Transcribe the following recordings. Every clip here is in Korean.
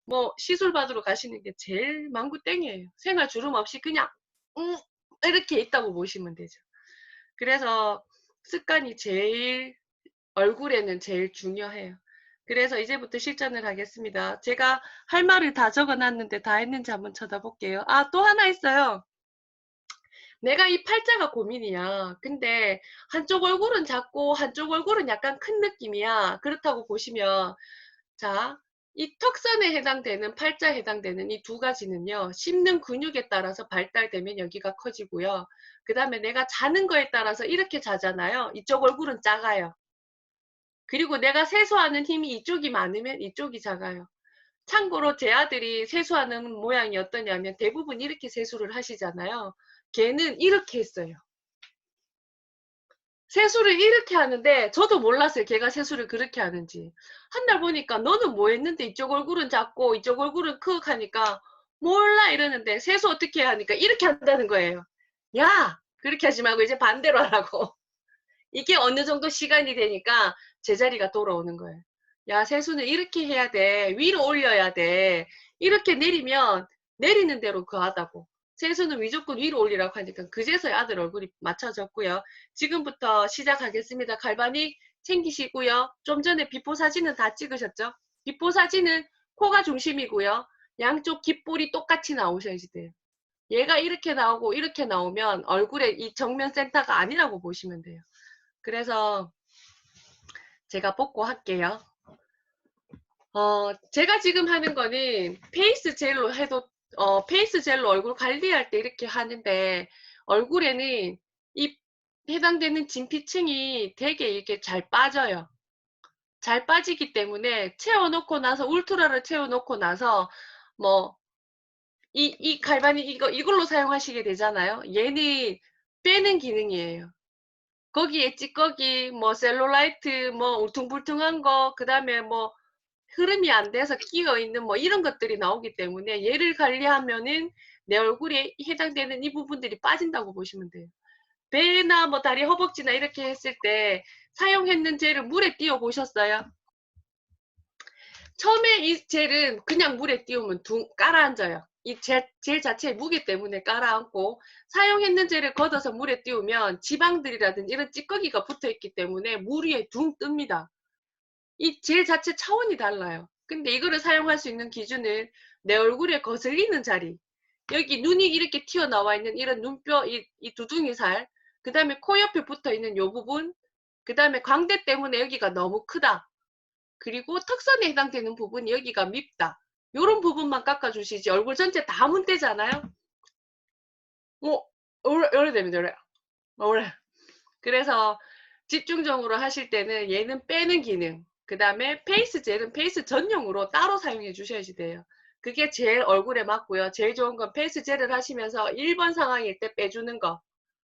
뭐 시술 받으러 가시는 게 제일 망구땡이에요. 생활 주름 없이 그냥 이렇게 있다고 보시면 되죠. 그래서 습관이 제일 얼굴에는 제일 중요해요. 그래서 이제부터 실천을 하겠습니다. 제가 할 말을 다 적어놨는데 다 했는지 한번 쳐다볼게요. 아, 또 하나 있어요. 내가 이 팔자가 고민이야. 근데 한쪽 얼굴은 작고 한쪽 얼굴은 약간 큰 느낌이야. 그렇다고 보시면 자, 이 턱선에 해당되는 팔자에 해당되는 이 두 가지는요. 씹는 근육에 따라서 발달되면 여기가 커지고요. 그 다음에 내가 자는 거에 따라서 이렇게 자잖아요. 이쪽 얼굴은 작아요. 그리고 내가 세수하는 힘이 이쪽이 많으면 이쪽이 작아요. 참고로 제 아들이 세수하는 모양이 어떠냐면 대부분 이렇게 세수를 하시잖아요. 걔는 이렇게 했어요. 세수를 이렇게 하는데 저도 몰랐어요. 걔가 세수를 그렇게 하는지. 한 날 보니까 너는 뭐 했는데 이쪽 얼굴은 작고 이쪽 얼굴은 크고 하니까 몰라 이러는데 세수 어떻게 해야 하니까 이렇게 한다는 거예요. 야! 그렇게 하지 말고 이제 반대로 하라고. 이게 어느 정도 시간이 되니까 제자리가 돌아오는 거예요. 야, 세수는 이렇게 해야 돼. 위로 올려야 돼. 이렇게 내리면 내리는 대로 그하다고. 세수는 무조건 위로 올리라고 하니까 그제서야 아들 얼굴이 맞춰졌고요. 지금부터 시작하겠습니다. 갈바닉 챙기시고요. 좀 전에 비포 사진은 다 찍으셨죠? 비포 사진은 코가 중심이고요. 양쪽 귓볼이 똑같이 나오셔야지 돼요. 얘가 이렇게 나오고 이렇게 나오면 얼굴에 이 정면 센터가 아니라고 보시면 돼요. 그래서 제가 뽑고 할게요. 제가 지금 하는 거는 페이스 젤로 해도, 페이스 젤로 얼굴 관리할 때 이렇게 하는데, 얼굴에는 이 해당되는 진피층이 되게 이렇게 잘 빠져요. 잘 빠지기 때문에 채워놓고 나서, 울트라를 채워놓고 나서, 뭐, 이 갈바닉 이걸로 사용하시게 되잖아요. 얘는 빼는 기능이에요. 거기에 찌꺼기, 뭐 셀룰라이트, 뭐 울퉁불퉁한 거, 그 다음에 뭐 흐름이 안 돼서 끼어 있는 뭐 이런 것들이 나오기 때문에 얘를 관리하면은 내 얼굴에 해당되는 이 부분들이 빠진다고 보시면 돼요. 배나 뭐 다리, 허벅지나 이렇게 했을 때 사용했는 젤을 물에 띄워 보셨어요? 처음에 이 젤은 그냥 물에 띄우면 깔아앉아요. 이 젤 자체의 무게 때문에 깔아앉고 사용했는 젤을 걷어서 물에 띄우면 지방들이라든지 이런 찌꺼기가 붙어있기 때문에 물 위에 둥 뜹니다. 이 젤 자체 차원이 달라요. 근데 이거를 사용할 수 있는 기준은 내 얼굴에 거슬리는 자리, 여기 눈이 이렇게 튀어나와 있는 이런 눈뼈, 이 두둥이 살, 그 다음에 코 옆에 붙어있는 이 부분, 그 다음에 광대 때문에 여기가 너무 크다. 그리고 턱선에 해당되는 부분이 여기가 밉다. 요런 부분만 깎아주시지 얼굴 전체 다 문대잖아요. 요래 되면 요래. 요래. 그래서 집중적으로 하실 때는 얘는 빼는 기능, 그 다음에 페이스 젤은 페이스 전용으로 따로 사용해 주셔야지 돼요. 그게 제일 얼굴에 맞고요. 제일 좋은 건 페이스 젤을 하시면서 1번 상황일 때 빼주는 거,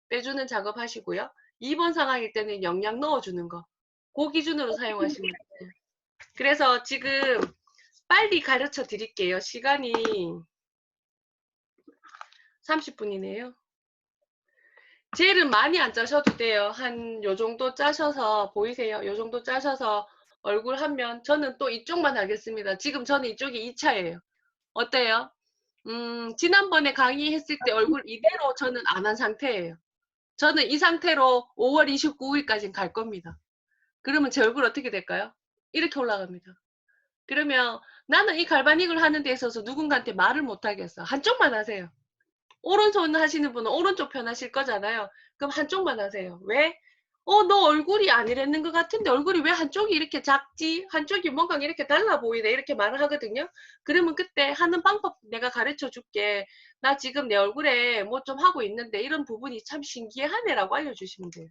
빼주는 작업 하시고요. 2번 상황일 때는 영양 넣어주는 거, 그 기준으로 사용하시면 돼요. 그래서 지금 빨리 가르쳐 드릴게요. 시간이 30분이네요. 젤은 많이 안 짜셔도 돼요. 한 요 정도 짜셔서 보이세요? 요 정도 짜셔서 얼굴 하면 저는 또 이쪽만 하겠습니다. 지금 저는 이쪽이 2차예요. 어때요? 지난번에 강의했을 때 얼굴 이대로 저는 안 한 상태예요. 저는 이 상태로 5월 29일까지 갈 겁니다. 그러면 제 얼굴 어떻게 될까요? 이렇게 올라갑니다. 그러면 나는 이 갈바닉을 하는 데 있어서 누군가한테 말을 못 하겠어. 한쪽만 하세요. 오른손 하시는 분은 오른쪽 편 하실 거잖아요. 그럼 한쪽만 하세요. 왜? 너 얼굴이 아니랬는 것 같은데 얼굴이 왜 한쪽이 이렇게 작지? 한쪽이 뭔가 이렇게 달라 보이네. 이렇게 말을 하거든요. 그러면 그때 하는 방법 내가 가르쳐 줄게. 나 지금 내 얼굴에 뭐 좀 하고 있는데 이런 부분이 참 신기하네라고 알려주시면 돼요.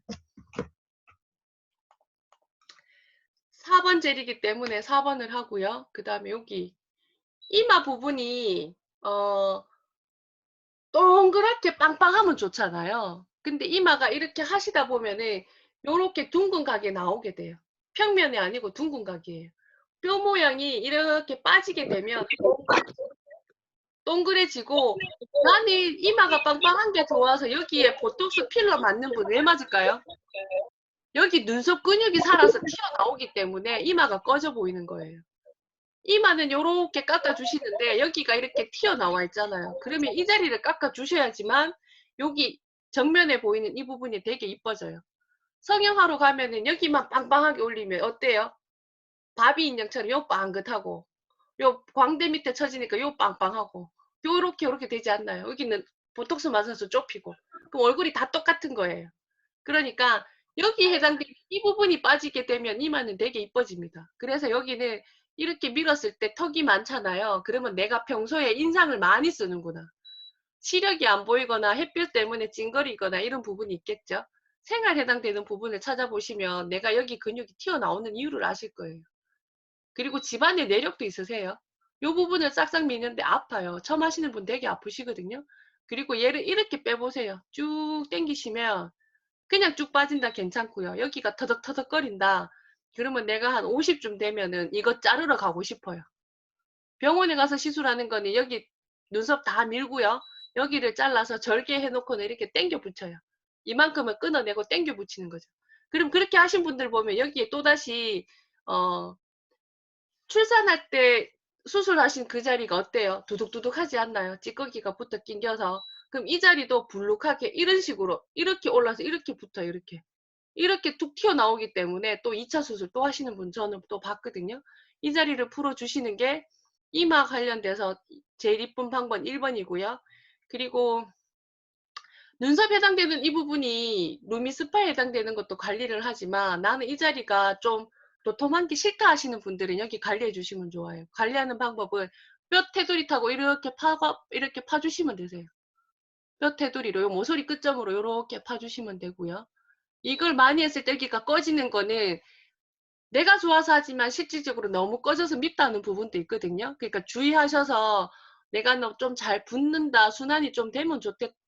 4번 젤이기 때문에 4번을 하고요. 그 다음에 여기 이마 부분이 동그랗게 빵빵하면 좋잖아요. 근데 이마가 이렇게 하시다 보면은 요렇게 둥근 각이 나오게 돼요. 평면이 아니고 둥근 각이에요. 뼈 모양이 이렇게 빠지게 되면 동그래지고 나는 이마가 빵빵한 게 좋아서 여기에 보톡스 필러 맞는 분 왜 맞을까요? 여기 눈썹 근육이 살아서 튀어나오기 때문에 이마가 꺼져 보이는 거예요. 이마는 요렇게 깎아주시는데 여기가 이렇게 튀어나와 있잖아요. 그러면 이 자리를 깎아주셔야지만 여기 정면에 보이는 이 부분이 되게 이뻐져요. 성형하러 가면은 여기만 빵빵하게 올리면 어때요? 바비 인형처럼 요 빵긋하고 요 광대 밑에 쳐지니까 요 빵빵하고 요렇게 요렇게 되지 않나요? 여기는 보톡스 맞아서 좁히고 그럼 얼굴이 다 똑같은 거예요. 그러니까 여기에 해당되는 이 부분이 빠지게 되면 이마는 되게 이뻐집니다. 그래서 여기는 이렇게 밀었을 때 턱이 많잖아요. 그러면 내가 평소에 인상을 많이 쓰는구나. 시력이 안 보이거나 햇볕 때문에 찡거리거나 이런 부분이 있겠죠. 생활 해당되는 부분을 찾아보시면 내가 여기 근육이 튀어나오는 이유를 아실 거예요. 그리고 집안에 내력도 있으세요. 이 부분을 싹싹 미는데 아파요. 처음 하시는 분 되게 아프시거든요. 그리고 얘를 이렇게 빼보세요. 쭉 당기시면 그냥 쭉 빠진다 괜찮고요. 여기가 터덕터덕거린다. 그러면 내가 한 50쯤 되면은 이거 자르러 가고 싶어요. 병원에 가서 시술하는 거는 여기 눈썹 다 밀고요. 여기를 잘라서 절개 해놓고는 이렇게 당겨 붙여요. 이만큼을 끊어내고 당겨 붙이는 거죠. 그럼 그렇게 하신 분들 보면 여기에 또다시 출산할 때 수술하신 그 자리가 어때요? 두둑두둑 하지 않나요? 찌꺼기가 붙어 낑겨서. 그럼 이 자리도 불룩하게 이런 식으로 이렇게 올라서 이렇게 붙어요. 이렇게 툭 튀어나오기 때문에 또 2차 수술 또 하시는 분 저는 또 봤거든요. 이 자리를 풀어주시는 게 이마 관련돼서 제일 이쁜 방법 1번이고요. 그리고 눈썹 해당되는 이 부분이 루미스파에 해당되는 것도 관리를 하지만 나는 이 자리가 좀 도톰한 게 싫다 하시는 분들은 여기 관리해 주시면 좋아요. 관리하는 방법은 뼈 테두리 타고 이렇게 파주시면 되세요. 뼈 테두리로 요 모서리 끝점으로 이렇게 파주시면 되고요. 이걸 많이 했을 때 여기가 꺼지는 거는 내가 좋아서 하지만 실질적으로 너무 꺼져서 밉다는 부분도 있거든요. 그러니까 주의하셔서 내가 너 좀 잘 붙는다, 순환이 좀 되면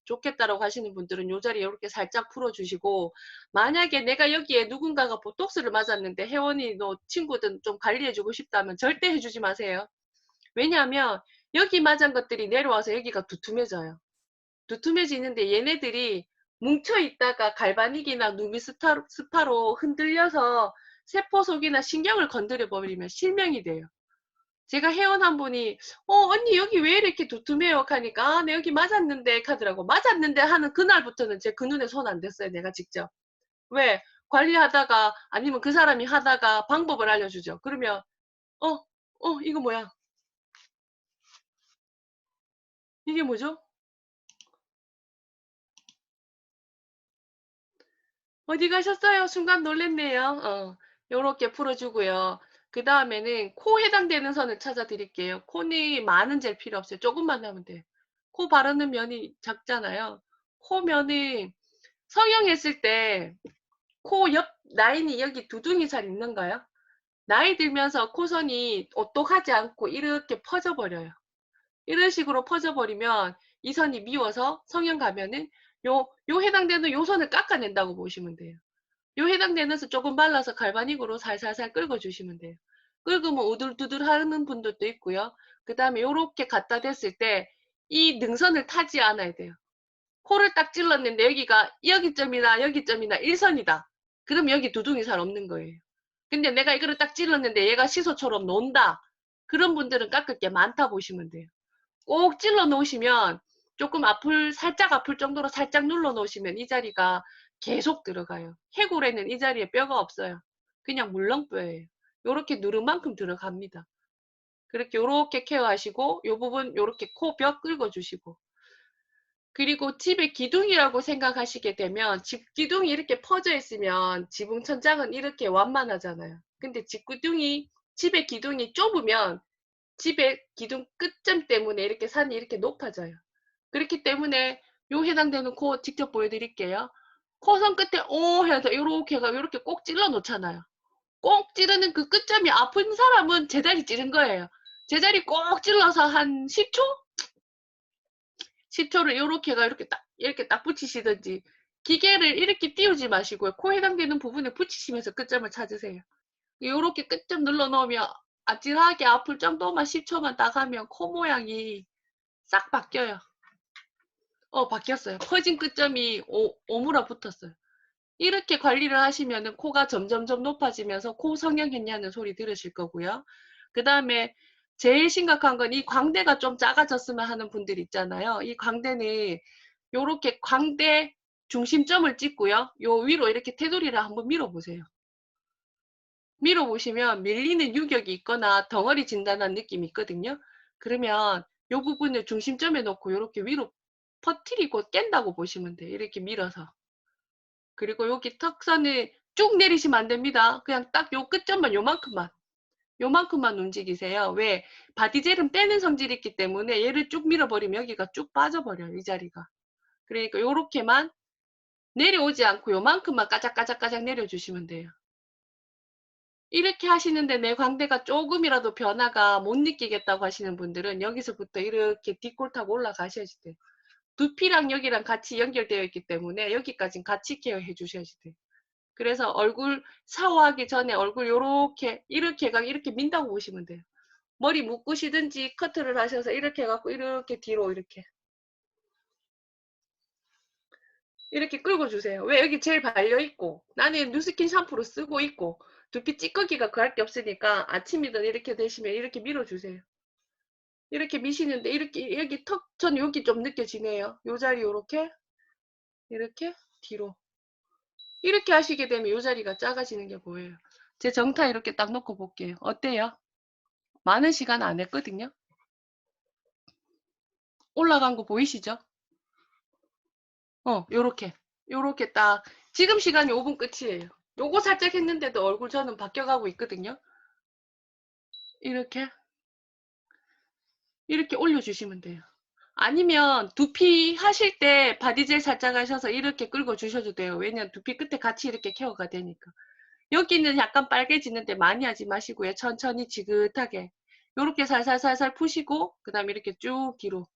좋겠다라고 하시는 분들은 이 자리에 이렇게 살짝 풀어주시고 만약에 내가 여기에 누군가가 보톡스를 맞았는데 회원이 너 친구든 좀 관리해주고 싶다면 절대 해주지 마세요. 왜냐하면 여기 맞은 것들이 내려와서 여기가 두툼해져요. 두툼해지는데 얘네들이 뭉쳐있다가 갈바닉이나 누미스파로 흔들려서 세포 속이나 신경을 건드려 버리면 실명이 돼요. 제가 회원 한 분이 언니 여기 왜 이렇게 두툼해요? 하니까 네 여기 맞았는데 하더라고. 맞았는데 하는 그날부터는 제 그 눈에 손 안 댔어요. 내가 직접. 왜? 관리하다가 아니면 그 사람이 하다가 방법을 알려주죠. 그러면 이거 뭐야? 이게 뭐죠? 어디 가셨어요? 순간 놀랬네요. 요렇게 풀어주고요. 그 다음에는 코 해당되는 선을 찾아 드릴게요. 코는 많은 젤 필요 없어요. 조금만 하면 돼요. 코 바르는 면이 작잖아요. 코 면은 성형했을 때 코 옆 라인이 여기 두둥이 잘 있는가요? 나이 들면서 코선이 오똑하지 않고 이렇게 퍼져버려요. 이런 식으로 퍼져버리면 이 선이 미워서 성형 가면은 요 해당되는 요 선을 깎아낸다고 보시면 돼요. 요 해당되는 서 조금 발라서 갈바닉으로 살살살 긁어주시면 돼요. 긁으면 우들두들 하는 분들도 있고요. 그 다음에 요렇게 갖다 댔을 때 이 능선을 타지 않아야 돼요. 코를 딱 찔렀는데 여기가 여기점이나 여기점이나 일선이다. 그럼 여기 두둥이 잘 없는 거예요. 근데 내가 이거를 딱 찔렀는데 얘가 시소처럼 논다. 그런 분들은 깎을 게 많다 보시면 돼요. 꼭 찔러 놓으시면 조금 살짝 아플 정도로 살짝 눌러 놓으시면 이 자리가 계속 들어가요. 해골에는 이 자리에 뼈가 없어요. 그냥 물렁뼈예요. 요렇게 누른 만큼 들어갑니다. 그렇게 요렇게 케어하시고 요 부분 요렇게 코 뼈 긁어주시고 그리고 집의 기둥이라고 생각하시게 되면 집 기둥이 이렇게 퍼져 있으면 지붕 천장은 이렇게 완만하잖아요. 근데 집의 기둥이 좁으면 집의 기둥 끝점 때문에 이렇게 산이 이렇게 높아져요. 그렇기 때문에 요 해당되는 코 직접 보여드릴게요. 코선 끝에 오 해서 요렇게 해가 요렇게 꼭 찔러 놓잖아요. 꼭 찌르는 그 끝점이 아픈 사람은 제자리 찌른 거예요. 제자리 꼭 찔러서 한 10초? 10초를 요렇게 해가 이렇게 딱 붙이시든지 기계를 이렇게 띄우지 마시고요. 코 해당되는 부분에 붙이시면서 끝점을 찾으세요. 요렇게 끝점 눌러 놓으면 아찔하게 아플 정도만 10초만 딱 하면 코 모양이 싹 바뀌어요. 바뀌었어요. 퍼진 끝점이 오므라 붙었어요. 이렇게 관리를 하시면은 코가 점점점 높아지면서 코 성형했냐는 소리 들으실 거고요. 그 다음에 제일 심각한 건 이 광대가 좀 작아졌으면 하는 분들 있잖아요. 이 광대는 요렇게 광대 중심점을 찍고요. 요 위로 이렇게 테두리를 한번 밀어보세요. 밀어보시면 밀리는 유격이 있거나 덩어리 진다는 느낌이 있거든요. 그러면 요 부분을 중심점에 놓고 이렇게 위로 퍼뜨리고 깬다고 보시면 돼요. 이렇게 밀어서. 그리고 여기 턱선을 쭉 내리시면 안 됩니다. 그냥 딱 요 끝점만 요만큼만 움직이세요. 왜? 바디젤은 빼는 성질이 있기 때문에 얘를 쭉 밀어버리면 여기가 쭉 빠져버려요. 이 자리가. 그러니까 요렇게만 내려오지 않고 요만큼만 까작까작까작 내려주시면 돼요. 이렇게 하시는데 내 광대가 조금이라도 변화가 못 느끼겠다고 하시는 분들은 여기서부터 이렇게 뒷골 타고 올라가셔야지 돼요. 두피랑 여기랑 같이 연결되어 있기 때문에 여기까지 같이 케어해 주셔야지 돼요. 그래서 얼굴 샤워하기 전에 얼굴 요렇게 이렇게 민다고 보시면 돼요. 머리 묶으시든지 커트를 하셔서 이렇게 해갖고 이렇게 뒤로 이렇게 끌고 주세요. 왜? 여기 젤 발려있고 나는 뉴스킨 샴푸로 쓰고 있고 두피 찌꺼기가 그할 게 없으니까 아침이든 이렇게 되시면 이렇게 밀어주세요. 이렇게 미시는데 이렇게 여기 턱 전 여기 좀 느껴지네요. 요 자리 요렇게 이렇게 뒤로 이렇게 하시게 되면 요 자리가 작아지는 게 보여요. 제 정타 이렇게 딱 놓고 볼게요. 어때요? 많은 시간 안 했거든요. 올라간 거 보이시죠? 요렇게 딱 지금 시간이 5분 끝이에요. 요거 살짝 했는데도 얼굴 저는 바뀌어가고 있거든요. 이렇게 올려주시면 돼요. 아니면 두피 하실 때 바디젤 살짝 하셔서 이렇게 끌고 주셔도 돼요. 왜냐면 두피 끝에 같이 이렇게 케어가 되니까. 여기는 약간 빨개지는데 많이 하지 마시고요. 천천히 지긋하게 요렇게 살살살살 푸시고 그 다음에 이렇게 쭉 뒤로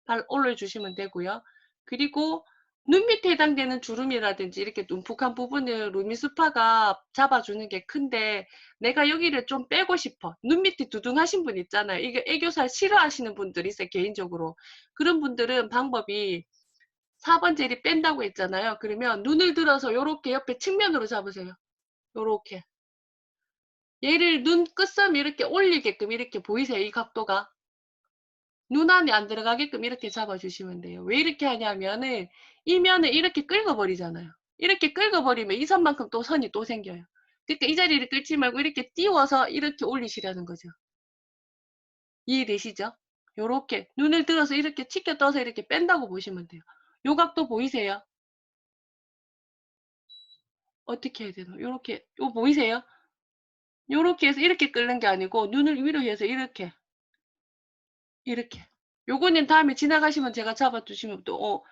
발 올려주시면 되고요. 그리고 눈 밑에 해당되는 주름이라든지 이렇게 눈푹한 부분을 루미스파가 잡아주는 게 큰데 내가 여기를 좀 빼고 싶어. 눈 밑이 두둥하신 분 있잖아요. 이게 애교살 싫어하시는 분들이 있어요. 개인적으로. 그런 분들은 방법이 4번 젤이 뺀다고 했잖아요. 그러면 눈을 들어서 이렇게 옆에 측면으로 잡으세요. 요렇게. 얘를 눈 끝섬 이렇게 올리게끔 이렇게 보이세요? 이 각도가. 눈 안에 안 들어가게끔 이렇게 잡아주시면 돼요. 왜 이렇게 하냐면은 이 면을 이렇게 긁어버리잖아요. 이렇게 긁어버리면 이 선만큼 또 선이 또 생겨요. 그러니까 이 자리를 끌지 말고 이렇게 띄워서 이렇게 올리시라는 거죠. 이해되시죠? 요렇게 눈을 들어서 이렇게 치켜 떠서 이렇게 뺀다고 보시면 돼요. 요 각도 보이세요? 어떻게 해야 되나? 요렇게 요 보이세요? 요렇게 해서 이렇게 끓는 게 아니고 눈을 위로 해서 이렇게 요거는 다음에 지나가시면 제가 잡아주시면 또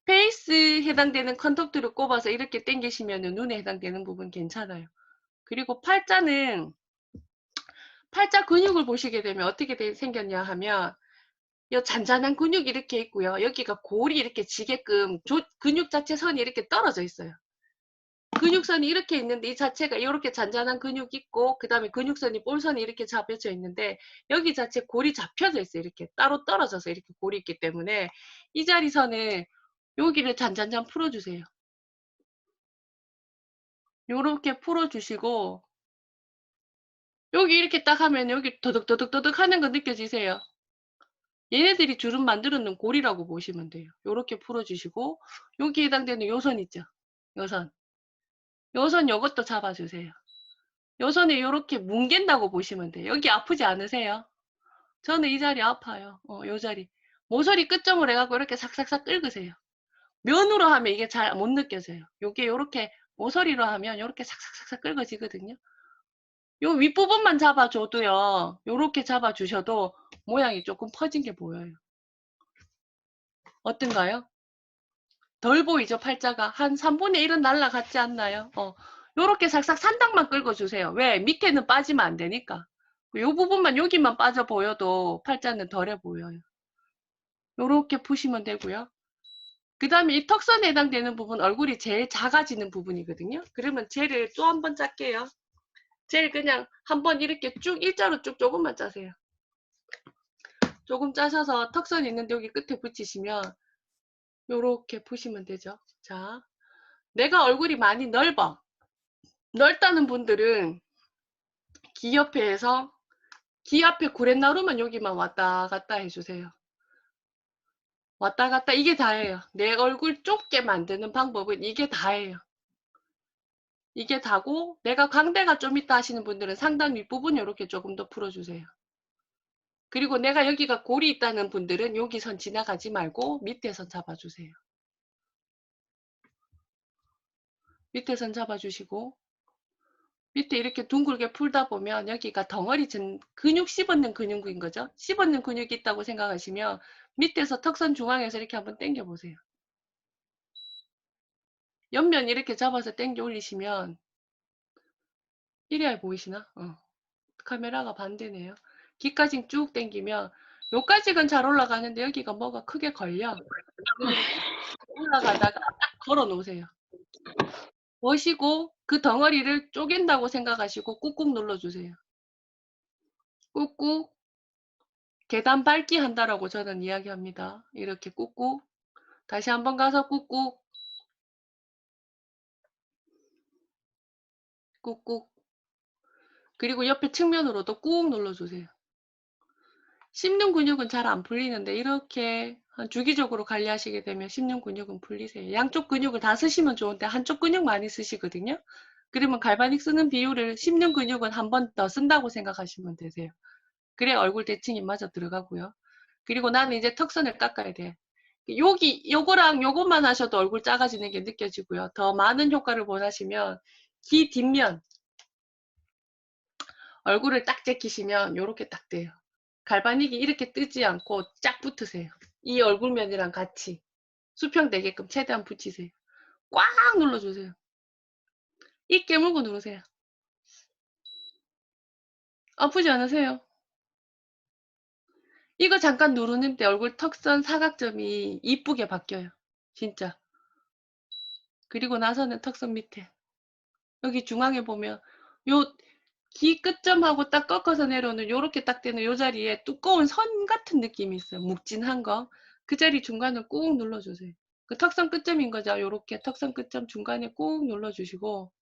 페이스 해당되는 컨택트를 꼽아서 이렇게 당기시면 눈에 해당되는 부분 괜찮아요. 그리고 팔자는 팔자 근육을 보시게 되면 어떻게 생겼냐 하면 이 잔잔한 근육이 이렇게 있고요. 여기가 골이 이렇게 지게끔 근육 자체 선이 이렇게 떨어져 있어요. 근육선이 이렇게 있는데 이 자체가 이렇게 잔잔한 근육이 있고 그 다음에 근육선이 볼선이 이렇게 잡혀져 있는데 여기 자체 골이 잡혀져 있어요. 이렇게 따로 떨어져서 이렇게 골이 있기 때문에 이 자리선을 여기를 잔잔잔 풀어주세요. 요렇게 풀어주시고 여기 이렇게 딱 하면 여기 더덕더덕더덕 하는 거 느껴지세요? 얘네들이 주름 만들어 놓은 골이라고 보시면 돼요. 요렇게 풀어주시고 여기 해당되는 요선 있죠? 요선. 요선 요것도 잡아주세요. 요선에 요렇게 뭉갠다고 보시면 돼요. 여기 아프지 않으세요? 저는 이 자리 아파요. 요 자리. 모서리 끝점을 해갖고 이렇게 삭삭삭 긁으세요. 면으로 하면 이게 잘 못 느껴져요. 요게 요렇게 모서리로 하면 요렇게 삭삭삭삭 긁어지거든요. 요 윗부분만 잡아줘도요. 요렇게 잡아주셔도 모양이 조금 퍼진 게 보여요. 어떤가요? 덜 보이죠? 팔자가 한 3분의 1은 날라갔지 않나요? 요렇게 삭삭 산당만 긁어주세요. 왜? 밑에는 빠지면 안 되니까. 요 부분만 여기만 빠져 보여도 팔자는 덜해 보여요. 요렇게 푸시면 되고요. 그 다음에 이 턱선에 해당되는 부분 얼굴이 제일 작아지는 부분이거든요. 그러면 젤을 또 한 번 짤게요. 젤 그냥 한번 이렇게 쭉 일자로 쭉 조금만 짜세요. 조금 짜셔서 턱선 있는데 여기 끝에 붙이시면 요렇게 푸시면 되죠. 자, 내가 얼굴이 많이 넓다는 분들은 귀 옆에에서 귀 앞에 구렛나루만 여기만 왔다 갔다 해주세요. 왔다 갔다 이게 다예요. 내 얼굴 좁게 만드는 방법은 이게 다예요. 이게 다고 내가 광대가 좀 있다 하시는 분들은 상단 윗부분 이렇게 조금 더 풀어주세요. 그리고 내가 여기가 골이 있다는 분들은 여기 선 지나가지 말고 밑에 선 잡아주세요. 밑에 선 잡아주시고 밑에 이렇게 둥글게 풀다 보면 여기가 덩어리 근육 씹어넣는 근육인 거죠. 씹어넣는 근육이 있다고 생각하시면 밑에서 턱선 중앙에서 이렇게 한번 당겨 보세요. 옆면 이렇게 잡아서 당겨 올리시면 이래야 보이시나? 카메라가 반대네요. 귀까지 쭉 당기면 요까지는 잘 올라가는데 여기가 뭐가 크게 걸려. 그러면 올라가다가 딱 걸어 놓으세요. 보시고 그 덩어리를 쪼갠다고 생각하시고 꾹꾹 눌러주세요. 꾹꾹 계단 밟기 한다라고 저는 이야기합니다. 이렇게 꾹꾹 다시 한번 가서 꾹꾹 꾹꾹 그리고 옆에 측면으로도 꾹 눌러주세요. 씹는 근육은 잘 안 풀리는데 이렇게 주기적으로 관리하시게 되면 씹는 근육은 풀리세요. 양쪽 근육을 다 쓰시면 좋은데 한쪽 근육 많이 쓰시거든요. 그러면 갈바닉 쓰는 비율을 씹는 근육은 한 번 더 쓴다고 생각하시면 되세요. 그래 얼굴 대칭이 맞아 들어가고요. 그리고 나는 이제 턱선을 깎아야 돼. 요거랑 요것만 하셔도 얼굴 작아지는 게 느껴지고요. 더 많은 효과를 원하시면 귀 뒷면 얼굴을 딱 제끼시면 요렇게 딱 돼요. 갈바닉이 이렇게 뜨지 않고 쫙 붙으세요. 이 얼굴면이랑 같이 수평되게끔 최대한 붙이세요. 꽉 눌러주세요. 입 깨물고 누르세요. 아프지 않으세요? 이거 잠깐 누르는데 얼굴 턱선 사각점이 이쁘게 바뀌어요. 진짜. 그리고 나서는 턱선 밑에 여기 중앙에 보면 요 귀 끝점하고 딱 꺾어서 내려오는 요렇게 딱 되는 요 자리에 두꺼운 선 같은 느낌이 있어요. 묵진한 거. 그 자리 중간을 꾹 눌러주세요. 그 턱선 끝점인 거죠. 요렇게 턱선 끝점 중간에 꾹 눌러주시고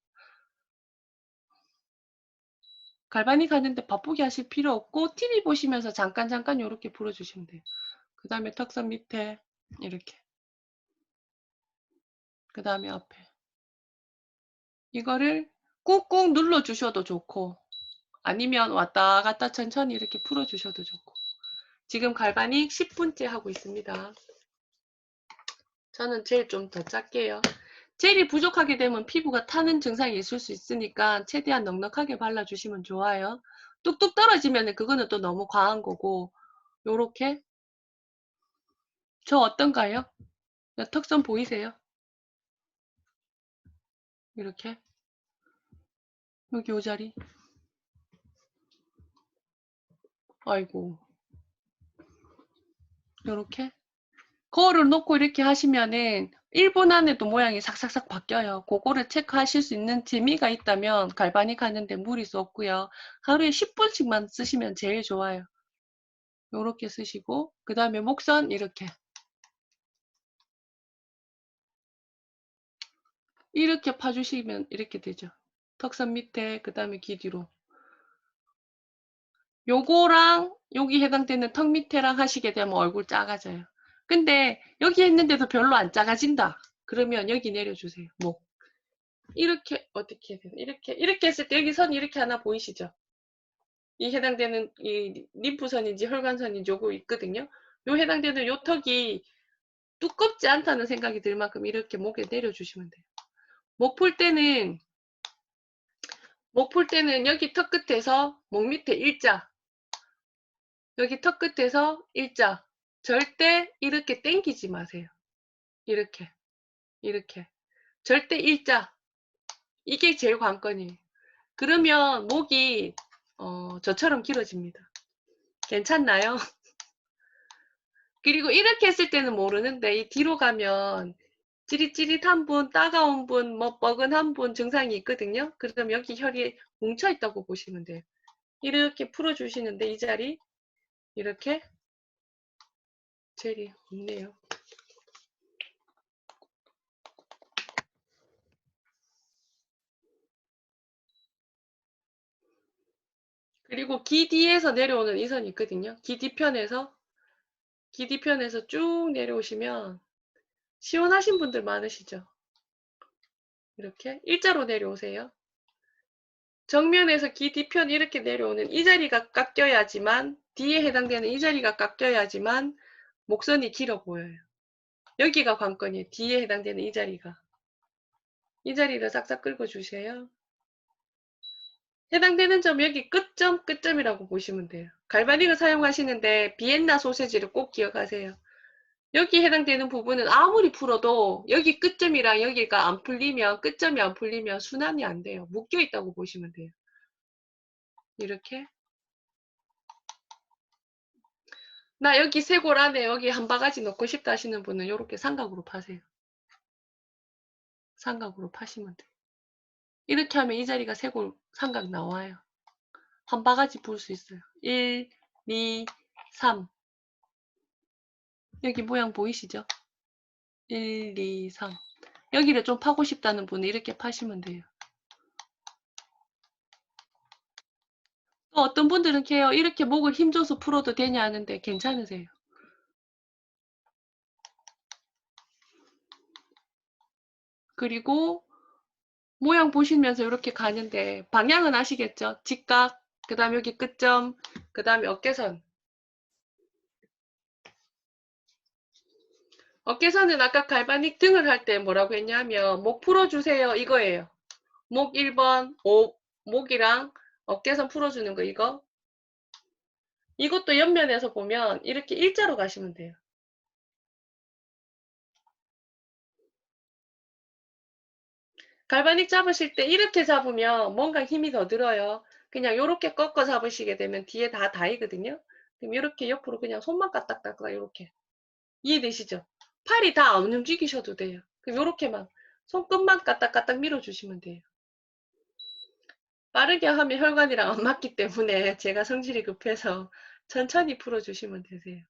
갈바닉 하는데 바쁘게 하실 필요 없고 TV 보시면서 잠깐 요렇게 풀어주시면 돼요. 그 다음에 턱선 밑에 이렇게 그 다음에 앞에 이거를 꾹꾹 눌러주셔도 좋고 아니면 왔다 갔다 천천히 이렇게 풀어주셔도 좋고 지금 갈바닉 10분째 하고 있습니다. 저는 젤 좀 더 짤게요. 젤이 부족하게 되면 피부가 타는 증상이 있을 수 있으니까 최대한 넉넉하게 발라주시면 좋아요. 뚝뚝 떨어지면 그거는 또 너무 과한 거고 요렇게 저 어떤가요? 턱선 보이세요? 이렇게 여기 요 자리 아이고 요렇게 거울을 놓고 이렇게 하시면은 1분 안에도 모양이 삭삭삭 바뀌어요. 그거를 체크하실 수 있는 재미가 있다면 갈바닉 하는데 무리수 없고요. 하루에 10분씩만 쓰시면 제일 좋아요. 요렇게 쓰시고 그 다음에 목선 이렇게 파주시면 이렇게 되죠. 턱선 밑에 그 다음에 귀 뒤로 요거랑 여기 해당되는 턱 밑에랑 하시게 되면 얼굴 작아져요. 근데 여기 했는데도 별로 안 작아진다. 그러면 여기 내려주세요. 목. 이렇게 어떻게 해야 되나? 이렇게 했을 때 여기 선이 이렇게 하나 보이시죠? 이 해당되는 이 림프선인지 혈관선인지 요거 있거든요. 요 해당되는 요 턱이 두껍지 않다는 생각이 들 만큼 이렇게 목에 내려주시면 돼요. 목 풀 때는 여기 턱 끝에서 목 밑에 일자 여기 턱 끝에서 일자 절대 이렇게 당기지 마세요. 이렇게 절대 일자 이게 제일 관건이에요. 그러면 목이 저처럼 길어집니다. 괜찮나요? 그리고 이렇게 했을 때는 모르는데 이 뒤로 가면 찌릿찌릿한 분, 따가운 분, 뭐 뻐근한 분 증상이 있거든요. 그럼 여기 혈이 뭉쳐 있다고 보시면 돼요. 이렇게 풀어주시는데 이 자리 이렇게 젤이 없네요. 그리고 기 뒤에서 내려오는 이 선이 있거든요. 기 뒤편에서 쭉 내려오시면 시원하신 분들 많으시죠? 이렇게 일자로 내려오세요. 정면에서 기 뒤편 이렇게 내려오는 이 자리가 깎여야지만, 뒤에 해당되는 이 자리가 깎여야지만 목선이 길어 보여요. 여기가 관건이에요. 뒤에 해당되는 이 자리가. 이 자리를 싹싹 긁어주세요. 해당되는 점 여기 끝점이라고 보시면 돼요. 갈바닉을 사용하시는데 비엔나 소세지를 꼭 기억하세요. 여기 해당되는 부분은 아무리 풀어도 여기 끝점이랑 여기가 안 풀리면, 끝점이 안 풀리면 순환이 안 돼요. 묶여 있다고 보시면 돼요. 이렇게. 나 여기 쇄골 안에 여기 한 바가지 넣고 싶다 하시는 분은 이렇게 삼각으로 파세요. 삼각으로 파시면 돼요. 이렇게 하면 이 자리가 쇄골 삼각 나와요. 한 바가지 풀 수 있어요. 1, 2, 3. 여기 모양 보이시죠? 1, 2, 3. 여기를 좀 파고 싶다는 분은 이렇게 파시면 돼요. 또 어떤 분들은 해요. 이렇게 목을 힘줘서 풀어도 되냐 하는데 괜찮으세요? 그리고 모양 보시면서 이렇게 가는데 방향은 아시겠죠? 직각, 그 다음에 여기 끝점, 그 다음에 어깨선. 어깨선은 아까 갈바닉 등을 할 때 뭐라고 했냐면 목 풀어주세요 이거예요. 목 1번, 목이랑 어깨선 풀어주는 거 이거. 이것도 옆면에서 보면 이렇게 일자로 가시면 돼요. 갈바닉 잡으실 때 이렇게 잡으면 뭔가 힘이 더 들어요. 그냥 이렇게 꺾어 잡으시게 되면 뒤에 다 닿이거든요. 그럼 이렇게 옆으로 그냥 손만 까딱까딱 이렇게. 이해되시죠? 팔이 다 안 움직이셔도 돼요. 그럼 이렇게만 손끝만 까딱까딱 밀어주시면 돼요. 빠르게 하면 혈관이랑 안 맞기 때문에 제가 성질이 급해서 천천히 풀어주시면 되세요.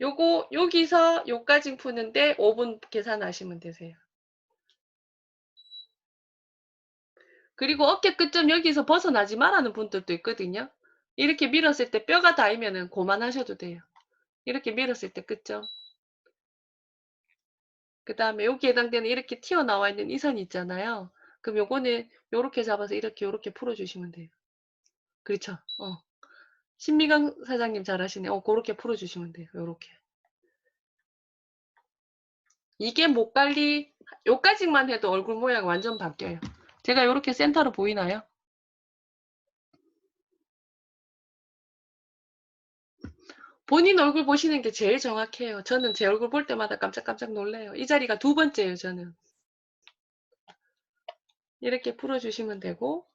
요거 여기서 요까지 푸는데 5분 계산하시면 되세요. 그리고 어깨 끝점 여기서 벗어나지 말라는 분들도 있거든요. 이렇게 밀었을 때 뼈가 닿으면 그만하셔도 돼요. 이렇게 밀었을 때 끝점. 그 다음에 여기 해당되는 이렇게 튀어나와 있는 이 선 있잖아요. 그럼 요거는 요렇게 잡아서 이렇게 풀어주시면 돼요. 그렇죠. 신미강 사장님 잘하시네. 그렇게 풀어주시면 돼요. 요렇게. 이게 목 관리, 요까지만 해도 얼굴 모양 완전 바뀌어요. 제가 요렇게 센터로 보이나요? 본인 얼굴 보시는 게 제일 정확해요. 저는 제 얼굴 볼 때마다 깜짝깜짝 놀래요. 이 자리가 두 번째예요, 저는. 이렇게 풀어주시면 되고,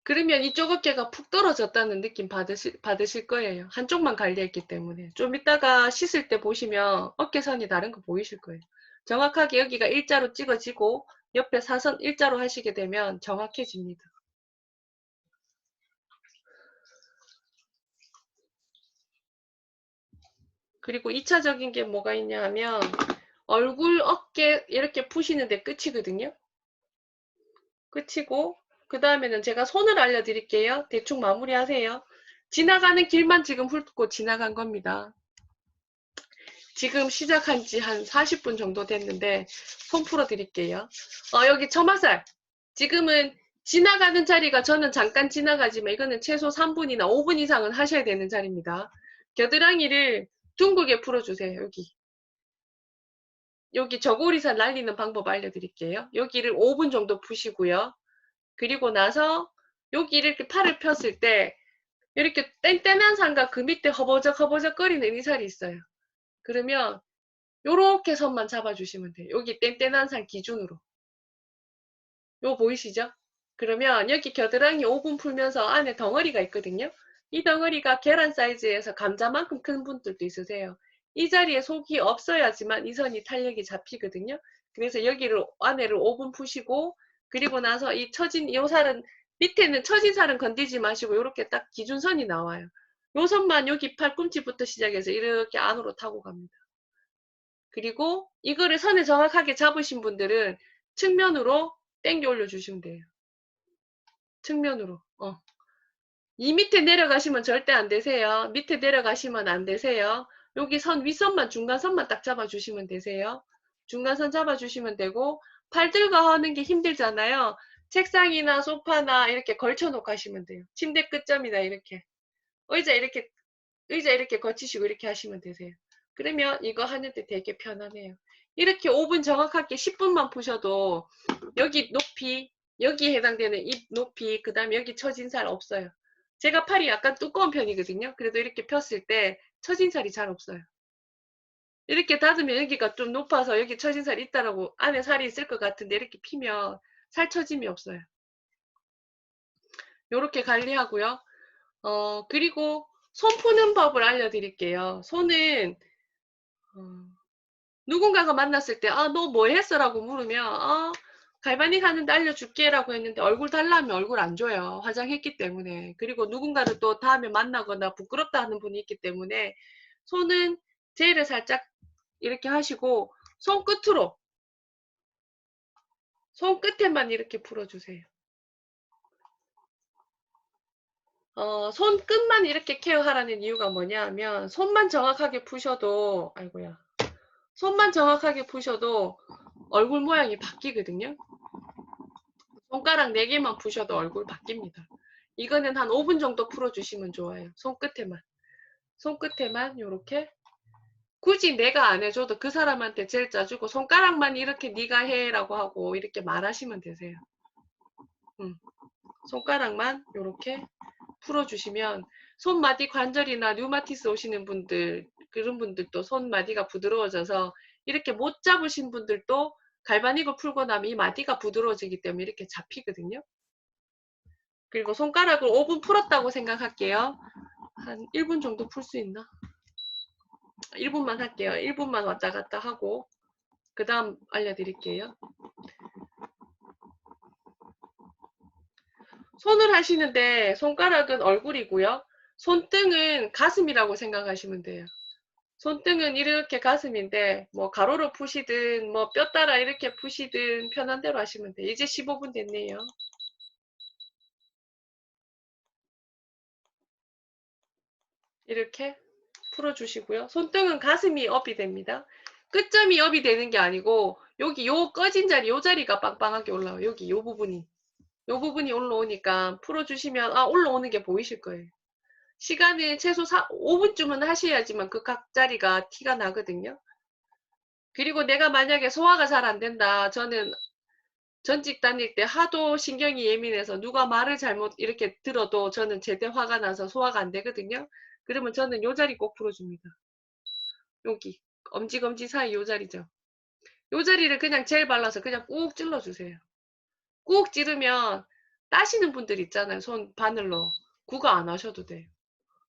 그러면 이쪽 어깨가 푹 떨어졌다는 느낌 받으실 거예요. 한쪽만 갈려있기 때문에. 좀 이따가 씻을 때 보시면 어깨선이 다른 거 보이실 거예요. 정확하게 여기가 일자로 찍어지고 옆에 사선 일자로 하시게 되면 정확해집니다. 그리고 2차적인 게 뭐가 있냐 하면 얼굴, 어깨 이렇게 푸시는데 끝이거든요. 끝이고 그 다음에는 제가 손을 알려드릴게요. 대충 마무리하세요. 지나가는 길만 지금 훑고 지나간 겁니다. 지금 시작한 지 한 40분 정도 됐는데 손 풀어 드릴게요. 여기 처마살. 지금은 지나가는 자리가 저는 잠깐 지나가지만 이거는 최소 3분이나 5분 이상은 하셔야 되는 자리입니다. 겨드랑이를 둥글게 풀어주세요. 여기 저고리살 날리는 방법 알려드릴게요. 여기를 5분 정도 푸시고요. 그리고 나서 여기 이렇게 팔을 폈을 때 이렇게 땡땡한 산과 그 밑에 허버적 거리는 이 살이 있어요. 그러면 요렇게 선만 잡아주시면 돼요. 여기 땡땡한 산 기준으로. 요 보이시죠? 그러면 여기 겨드랑이 5분 풀면서 안에 덩어리가 있거든요. 이 덩어리가 계란 사이즈에서 감자만큼 큰 분들도 있으세요. 이 자리에 속이 없어야지만 이 선이 탄력이 잡히거든요. 그래서 여기를 안에를 5분 푸시고 그리고 나서 이 처진 요 살은 밑에는 처진 살은 건드리지 마시고 이렇게 딱 기준선이 나와요. 요 선만 여기 팔꿈치부터 시작해서 이렇게 안으로 타고 갑니다. 그리고 이거를 선을 정확하게 잡으신 분들은 측면으로 당겨 올려주시면 돼요. 측면으로. 이 밑에 내려가시면 절대 안 되세요. 밑에 내려가시면 안 되세요. 여기 선 윗선만 중간선만 딱 잡아주시면 되세요. 중간선 잡아주시면 되고 팔 들고 하는 게 힘들잖아요. 책상이나 소파나 이렇게 걸쳐놓고 하시면 돼요. 침대 끝점이나 이렇게 의자 이렇게 거치시고 이렇게 하시면 되세요. 그러면 이거 하는데 되게 편하네요. 이렇게 5분 정확하게 10분만 푸셔도 여기 높이, 여기에 해당되는 입 높이, 그 다음에 여기 처진 살 없어요. 제가 팔이 약간 두꺼운 편이거든요. 그래도 이렇게 폈을 때 처진 살이 잘 없어요. 이렇게 닫으면 여기가 좀 높아서 여기 처진 살이 있다라고 안에 살이 있을 것 같은데 이렇게 피면 살 처짐이 없어요. 이렇게 관리하고요. 그리고 손 푸는 법을 알려드릴게요. 손은 누군가가 만났을 때, 너 뭐 했어? 라고 물으면, 갈바닉 하는데 알려줄게 라고 했는데 얼굴 달라면 얼굴 안 줘요. 화장했기 때문에. 그리고 누군가를 또 다음에 만나거나 부끄럽다 하는 분이 있기 때문에 손은 젤을 살짝 이렇게 하시고 손끝에만 이렇게 풀어주세요. 손끝만 이렇게 케어하라는 이유가 뭐냐 하면 손만 정확하게 푸셔도 아이고야 손만 정확하게 푸셔도 얼굴 모양이 바뀌거든요. 손가락 4개만 푸셔도 얼굴 바뀝니다. 이거는 한 5분 정도 풀어주시면 좋아요. 손끝에만 이렇게 굳이 내가 안 해줘도 그 사람한테 젤 짜주고 손가락만 이렇게 네가 해라고 하고 이렇게 말하시면 되세요. 손가락만 이렇게 풀어주시면 손마디 관절이나 류마티스 오시는 분들 그런 분들도 손마디가 부드러워져서 이렇게 못 잡으신 분들도 갈바닉을 풀고 나면 이 마디가 부드러워지기 때문에 이렇게 잡히거든요. 그리고 손가락을 5분 풀었다고 생각할게요. 한 1분 정도 풀 수 있나? 1분만 할게요. 1분만 왔다 갔다 하고 그 다음 알려드릴게요. 손을 하시는데 손가락은 얼굴이고요. 손등은 가슴이라고 생각하시면 돼요. 손등은 이렇게 가슴인데 뭐 가로로 푸시든 뭐 뼈 따라 이렇게 푸시든 편한 대로 하시면 돼요. 이제 15분 됐네요. 이렇게 풀어주시고요. 손등은 가슴이 업이 됩니다. 끝점이 업이 되는 게 아니고 여기 요 꺼진 자리 요 자리가 빵빵하게 올라와요. 여기 요 부분이 올라오니까 풀어주시면 올라오는 게 보이실 거예요. 시간은 최소 5분쯤은 하셔야지만 그 각 자리가 티가 나거든요. 그리고 내가 만약에 소화가 잘 안 된다. 저는 전직 다닐 때 하도 신경이 예민해서 누가 말을 잘못 이렇게 들어도 저는 제때 화가 나서 소화가 안 되거든요. 그러면 저는 요 자리 꼭 풀어줍니다. 여기 엄지검지 사이 요 자리죠. 요 자리를 그냥 젤 발라서 그냥 꾹 찔러주세요. 꾹 찌르면 따시는 분들 있잖아요. 손 바늘로. 그거 안 하셔도 돼요.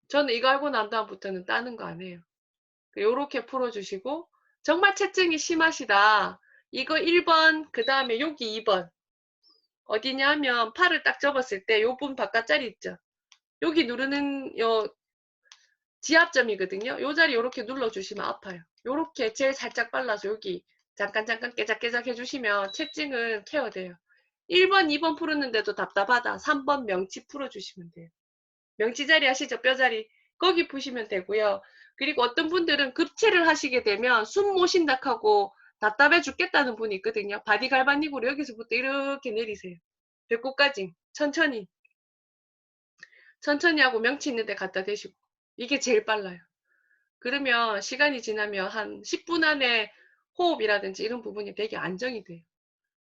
저는 이거 알고 난 다음부터는 따는 거 안 해요. 요렇게 풀어주시고 정말 체증이 심하시다. 이거 1번 그 다음에 여기 2번 어디냐 하면 팔을 딱 접었을 때 요 부분 바깥자리 있죠. 여기 누르는 요 지압점이거든요. 요 자리 요렇게 눌러주시면 아파요. 요렇게 젤 살짝 발라서 여기 잠깐 깨작깨작 해주시면 체증은 케어돼요. 1번, 2번 풀었는데도 답답하다. 3번 명치 풀어주시면 돼요. 명치 자리 아시죠? 뼈자리. 거기 푸시면 되고요. 그리고 어떤 분들은 급체를 하시게 되면 숨 못 쉰다 하고 답답해 죽겠다는 분이 있거든요. 바디 갈바닉으로 여기서부터 이렇게 내리세요. 배꼽까지 천천히 하고 명치 있는 데 갖다 대시고 이게 제일 빨라요. 그러면 시간이 지나면 한 10분 안에 호흡이라든지 이런 부분이 되게 안정이 돼요.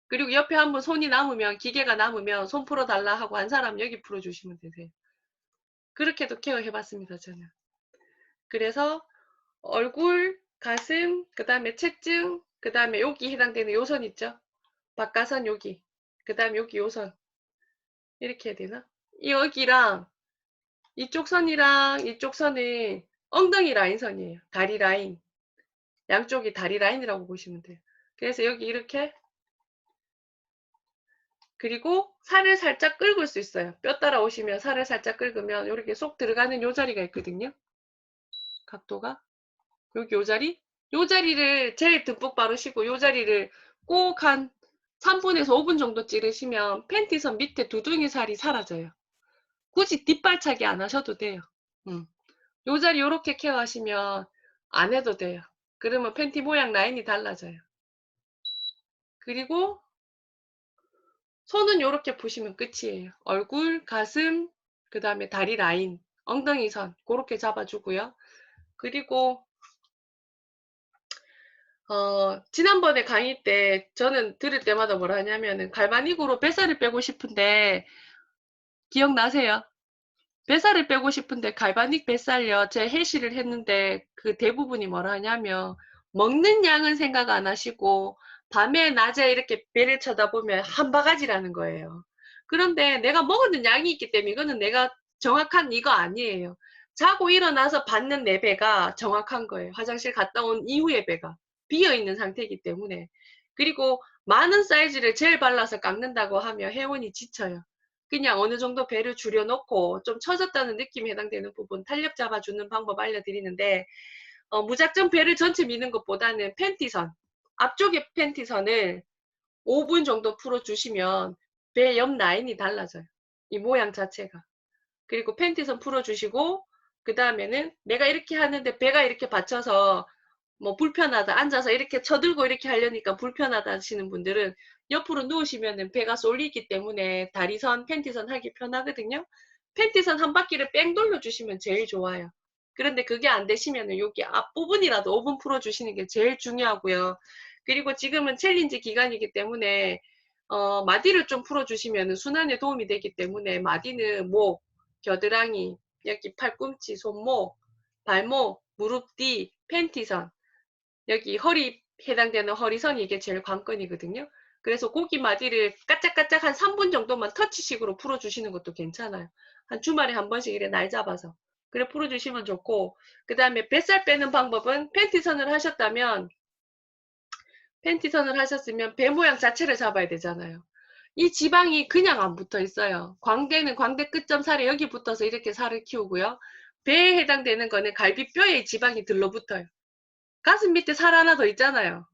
그리고 옆에 한번 손이 남으면 기계가 남으면 손 풀어달라 하고 한 사람 여기 풀어주시면 되세요. 그렇게도 케어해봤습니다. 저는. 그래서 얼굴, 가슴, 그 다음에 체증, 그 다음에 여기 해당되는 요선 있죠? 박가선 여기, 그 다음에 여기 요선 이렇게 해야 되나? 여기랑 이쪽 선이랑 이쪽 선은 엉덩이 라인선이에요. 다리 라인. 양쪽이 다리 라인이라고 보시면 돼요. 그래서 여기 이렇게 그리고 살을 살짝 긁을 수 있어요. 뼈 따라오시면 살을 살짝 긁으면 이렇게 쏙 들어가는 요 자리가 있거든요. 각도가 여기 요 자리 요 자리를 제일 듬뿍 바르시고 요 자리를 꼭 한 3분에서 5분 정도 찌르시면 팬티선 밑에 두둥이 살이 사라져요. 굳이 뒷발차기 안 하셔도 돼요. 요 자리 요렇게 케어하시면 안 해도 돼요. 그러면 팬티 모양 라인이 달라져요. 그리고 손은 요렇게 보시면 끝이에요. 얼굴, 가슴, 그 다음에 다리 라인, 엉덩이 선 그렇게 잡아주고요. 그리고 지난번에 강의 때 저는 들을 때마다 뭐라 하냐면은 갈바닉으로 뱃살을 빼고 싶은데 기억나세요? 뱃살을 빼고 싶은데 갈바닉 뱃살요. 제 해시를 했는데 그 대부분이 뭐라 하냐면 먹는 양은 생각 안 하시고 밤에 낮에 이렇게 배를 쳐다보면 한 바가지라는 거예요. 그런데 내가 먹는 양이 있기 때문에 이거는 내가 정확한 이거 아니에요. 자고 일어나서 받는 내 배가 정확한 거예요. 화장실 갔다 온 이후의 배가 비어있는 상태이기 때문에. 그리고 많은 사이즈를 젤 발라서 깎는다고 하면 회원이 지쳐요. 그냥 어느 정도 배를 줄여놓고 좀 처졌다는 느낌에 해당되는 부분 탄력 잡아주는 방법 알려드리는데 무작정 배를 전체 미는 것보다는 팬티선 앞쪽에 팬티선을 5분 정도 풀어주시면 배 옆 라인이 달라져요. 이 모양 자체가. 그리고 팬티선 풀어주시고 그 다음에는 내가 이렇게 하는데 배가 이렇게 받쳐서 뭐 불편하다 앉아서 이렇게 쳐들고 이렇게 하려니까 불편하다 하시는 분들은 옆으로 누우시면 배가 쏠리기 때문에 다리선 팬티선 하기 편하거든요. 팬티선 한 바퀴를 뺑 돌려주시면 제일 좋아요. 그런데 그게 안 되시면 여기 앞부분이라도 5분 풀어주시는 게 제일 중요하고요. 그리고 지금은 챌린지 기간이기 때문에 마디를 좀 풀어주시면 순환에 도움이 되기 때문에 마디는 목, 겨드랑이, 여기 팔꿈치, 손목, 발목, 무릎 뒤, 팬티선 여기 허리 해당되는 허리선이 이게 제일 관건이거든요. 그래서 고기 마디를 까짝까짝 한 3분 정도만 터치식으로 풀어주시는 것도 괜찮아요. 한 주말에 한 번씩 이래 날 잡아서. 그래 풀어주시면 좋고 그 다음에 뱃살 빼는 방법은 팬티선을 하셨으면 배 모양 자체를 잡아야 되잖아요. 이 지방이 그냥 안 붙어 있어요. 광대는 광대 끝점 살에 여기 붙어서 이렇게 살을 키우고요. 배에 해당되는 거는 갈비뼈에 지방이 들러붙어요. 가슴 밑에 살 하나 더 있잖아요.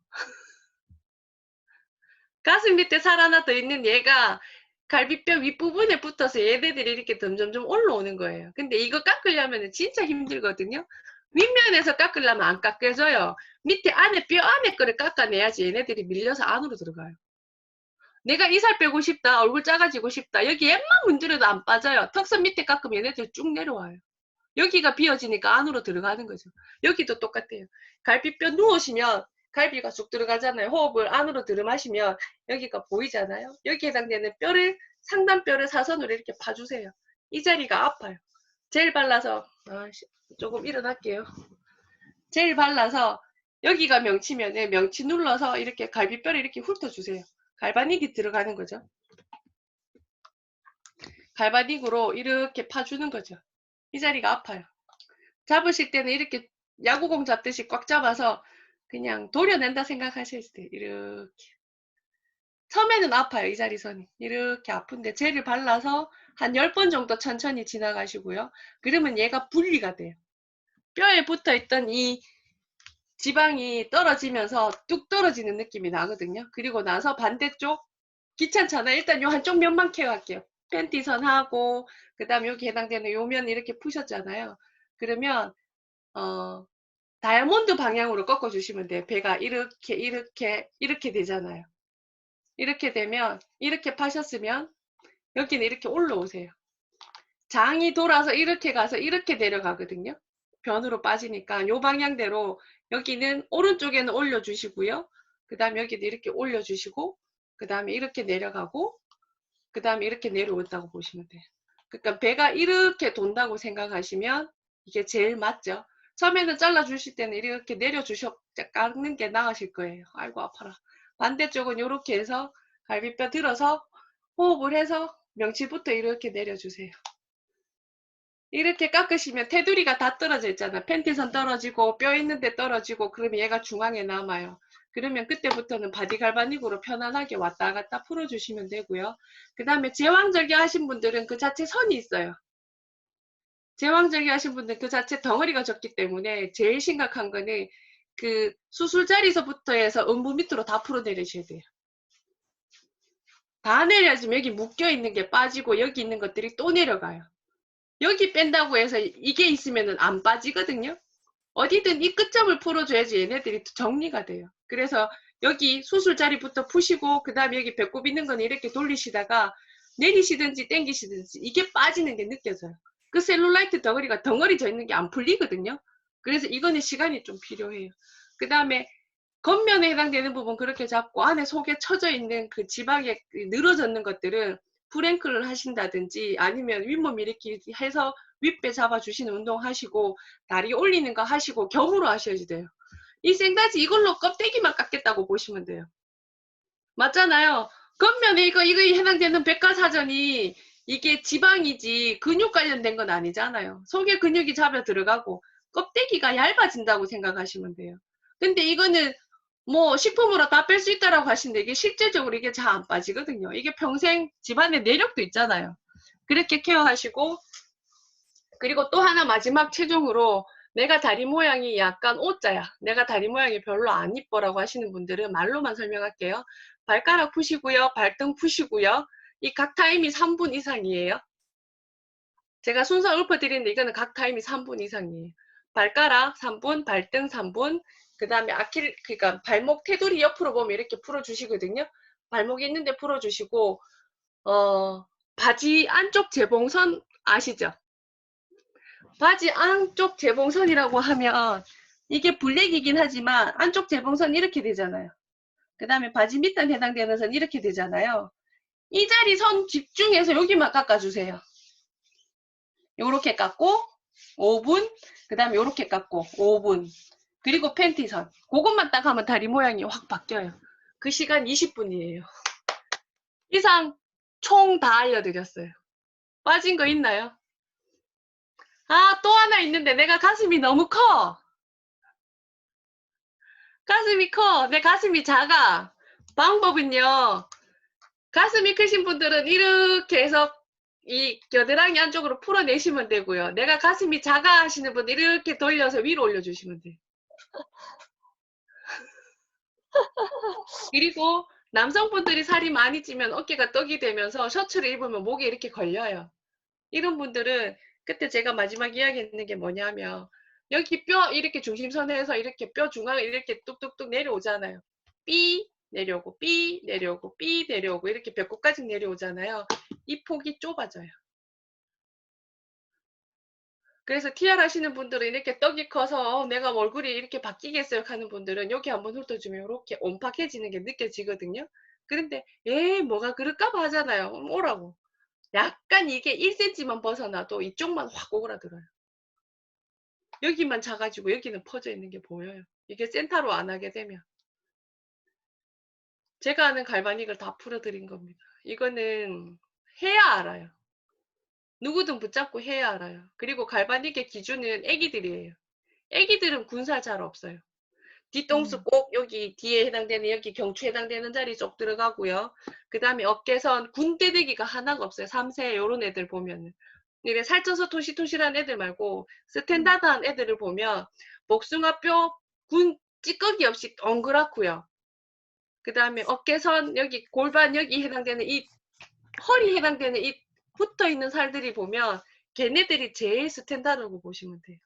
가슴 밑에 살 하나 더 있는 얘가 갈비뼈 윗부분에 붙어서 얘네들이 이렇게 점점점 올라오는 거예요. 근데 이거 깎으려면 진짜 힘들거든요. 윗면에서 깎으려면 안 깎여져요. 밑에 안에 뼈 안에 거를 깎아내야지 얘네들이 밀려서 안으로 들어가요. 내가 이 살 빼고 싶다, 얼굴 작아지고 싶다. 여기 웬만 문드려도 안 빠져요. 턱선 밑에 깎으면 얘네들 쭉 내려와요. 여기가 비어지니까 안으로 들어가는 거죠. 여기도 똑같아요. 갈비뼈 누우시면 갈비가 쑥 들어가잖아요. 호흡을 안으로 들이마시면 여기가 보이잖아요. 여기에 해당되는 뼈를 상단뼈를 사선으로 이렇게 파주세요. 이 자리가 아파요. 젤 발라서 조금 일어날게요. 젤 발라서 여기가 명치면 명치 눌러서 이렇게 갈비뼈를 이렇게 훑어주세요. 갈바닉이 들어가는 거죠. 갈바닉으로 이렇게 파주는 거죠. 이 자리가 아파요. 잡으실 때는 이렇게 야구공 잡듯이 꽉 잡아서 그냥 도려낸다 생각하실 때 이렇게 처음에는 아파요. 이 자리선이 이렇게 아픈데 젤을 발라서 한 10번 정도 천천히 지나가시고요. 그러면 얘가 분리가 돼요. 뼈에 붙어있던 이 지방이 떨어지면서 뚝 떨어지는 느낌이 나거든요. 그리고 나서 반대쪽 귀찮잖아요. 일단 요 한쪽 면만 케어할게요. 팬티선 하고 그 다음에 여기 해당되는 요 면 이렇게 푸셨잖아요. 그러면 다이아몬드 방향으로 꺾어주시면 돼요. 배가 이렇게 되잖아요. 이렇게 되면 이렇게 파셨으면 여기는 이렇게 올라오세요. 장이 돌아서 이렇게 가서 이렇게 내려가거든요. 변으로 빠지니까 요 방향대로 여기는 오른쪽에는 올려주시고요. 그 다음에 여기도 이렇게 올려주시고 그 다음에 이렇게 내려가고 그 다음에 이렇게 내려온다고 보시면 돼요. 그러니까 배가 이렇게 돈다고 생각하시면 이게 제일 맞죠. 처음에는 잘라주실 때는 이렇게 내려주셔 깎는 게 나으실 거예요. 아이고 아파라. 반대쪽은 이렇게 해서 갈비뼈 들어서 호흡을 해서 명치부터 이렇게 내려주세요. 이렇게 깎으시면 테두리가 다 떨어져 있잖아. 팬티선 떨어지고 뼈 있는데 떨어지고 그러면 얘가 중앙에 남아요. 그러면 그때부터는 바디 갈바닉으로 편안하게 왔다 갔다 풀어주시면 되고요. 그 다음에 제왕절개 하신 분들은 그 자체 선이 있어요. 제왕절개 하신 분들 그 자체 덩어리가 졌기 때문에 제일 심각한 거는 그 수술 자리서부터 해서 음부 밑으로 다 풀어내리셔야 돼요. 다 내려야지면 여기 묶여있는 게 빠지고 여기 있는 것들이 또 내려가요. 여기 뺀다고 해서 이게 있으면 안 빠지거든요. 어디든 이 끝점을 풀어줘야지 얘네들이 정리가 돼요. 그래서 여기 수술 자리부터 푸시고 그 다음에 여기 배꼽 있는 건 이렇게 돌리시다가 내리시든지 당기시든지 이게 빠지는 게 느껴져요. 그 셀룰라이트 덩어리가 덩어리져 있는 게 안 풀리거든요. 그래서 이거는 시간이 좀 필요해요. 그 다음에 겉면에 해당되는 부분 그렇게 잡고 안에 속에 쳐져 있는 그 지방에 늘어졌는 것들은 프랭클을 하신다든지 아니면 윗몸 일으키기 해서 윗배 잡아주시는 운동 하시고 다리 올리는 거 하시고 겸으로 하셔야지 돼요. 이 생다지 이걸로 껍데기만 깎겠다고 보시면 돼요. 맞잖아요. 겉면에 이거 해당되는 백과사전이 이게 지방이지 근육 관련된 건 아니잖아요. 속에 근육이 잡아 들어가고 껍데기가 얇아진다고 생각하시면 돼요. 근데 이거는 뭐 식품으로 다 뺄 수 있다라고 하시는데 이게 실질적으로 이게 잘 안 빠지거든요. 이게 평생 집안의 내력도 있잖아요. 그렇게 케어하시고 그리고 또 하나 마지막 최종으로 내가 다리 모양이 약간 O자야. 내가 다리 모양이 별로 안 이뻐라고 하시는 분들은 말로만 설명할게요. 발가락 푸시고요. 발등 푸시고요. 이 각 타임이 3분 이상이에요. 제가 순서 읊어드리는데 이거는 각 타임이 3분 이상이에요. 발가락 3분, 발등 3분, 그 다음에 그러니까 발목 테두리 옆으로 보면 이렇게 풀어주시거든요. 발목이 있는데 풀어주시고, 바지 안쪽 재봉선 아시죠? 바지 안쪽 재봉선이라고 하면 이게 블랙이긴 하지만 안쪽 재봉선 이렇게 되잖아요. 그 다음에 바지 밑단 해당되는 선 이렇게 되잖아요. 이 자리 선 집중해서 여기만 깎아주세요. 요렇게 깎고 5분, 그 다음에 요렇게 깎고 5분, 그리고 팬티선. 그것만 딱 하면 다리 모양이 확 바뀌어요. 그 시간 20분이에요. 이상 총 다 알려드렸어요. 빠진 거 있나요? 아, 또 하나 있는데 내가 가슴이 너무 커. 가슴이 커. 내 가슴이 작아. 방법은요. 가슴이 크신 분들은 이렇게 해서 이 겨드랑이 안쪽으로 풀어내시면 되고요. 내가 가슴이 작아 하시는 분들 이렇게 돌려서 위로 올려주시면 돼요. 그리고 남성분들이 살이 많이 찌면 어깨가 떡이 되면서 셔츠를 입으면 목에 이렇게 걸려요. 이런 분들은 그때 제가 마지막 이야기했는 게 뭐냐면 여기 뼈 이렇게 중심선에서 이렇게 뼈 중앙에 이렇게 뚝뚝뚝 내려오잖아요. 삐 내려오고 삐 내려오고 삐 내려오고 이렇게 배꼽까지 내려오잖아요. 이 폭이 좁아져요. 그래서 TR 하시는 분들은 이렇게 떡이 커서 내가 얼굴이 이렇게 바뀌겠어요 하는 분들은 여기 한번 훑어주면 이렇게 온팍해지는 게 느껴지거든요. 그런데 뭐가 그럴까봐 하잖아요. 오라고. 약간 이게 1cm만 벗어나도 이쪽만 확 오그라들어요. 여기만 작아지고 여기는 퍼져 있는 게 보여요. 이게 센터로 안 하게 되면. 제가 아는 갈바닉을 다 풀어드린 겁니다. 이거는 해야 알아요. 누구든 붙잡고 해야 알아요. 그리고 갈바닉의 기준은 애기들이에요. 애기들은 군살 잘 없어요. 뒤통수 꼭 여기 뒤에 해당되는 여기 경추 해당되는 자리 쪽 들어가고요. 그 다음에 어깨선 군대대기가 하나가 없어요. 3세 요런 애들 보면은. 이래 살쪄서 토실토실한 애들 말고 스탠다드한 애들을 보면 복숭아뼈 군 찌꺼기 없이 덩그랗고요. 그 다음에 어깨선 여기 골반 여기 해당되는 이 허리 해당되는 이 붙어있는 살들이 보면 걔네들이 제일 스탠다드라고 보시면 돼요.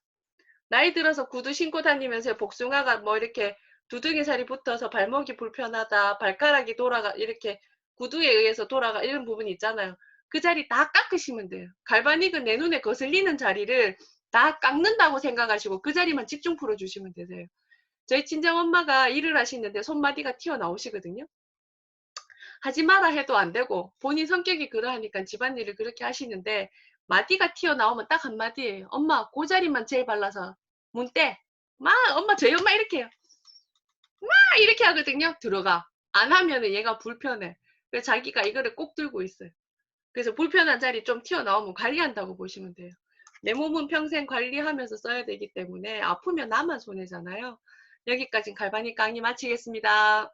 나이 들어서 구두 신고 다니면서 복숭아가 뭐 이렇게 두둥이 살이 붙어서 발목이 불편하다, 발가락이 돌아가, 이렇게 구두에 의해서 돌아가, 이런 부분이 있잖아요. 그 자리 다 깎으시면 돼요. 갈바닉은 내 눈에 거슬리는 자리를 다 깎는다고 생각하시고 그 자리만 집중 풀어주시면 되세요. 저희 친정엄마가 일을 하시는데 손마디가 튀어나오시거든요. 하지 마라 해도 안 되고 본인 성격이 그러하니까 집안일을 그렇게 하시는데 마디가 튀어나오면 딱 한마디예요. 엄마 그 자리만 제일 발라서 문 떼. 엄마 저희 엄마 이렇게 해요. 이렇게 하거든요. 들어가. 안 하면은 얘가 불편해. 그래서 자기가 이거를 꼭 들고 있어요. 그래서 불편한 자리 좀 튀어나오면 관리한다고 보시면 돼요. 내 몸은 평생 관리하면서 써야 되기 때문에 아프면 나만 손해잖아요. 여기까지 갈바닉 강의 마치겠습니다.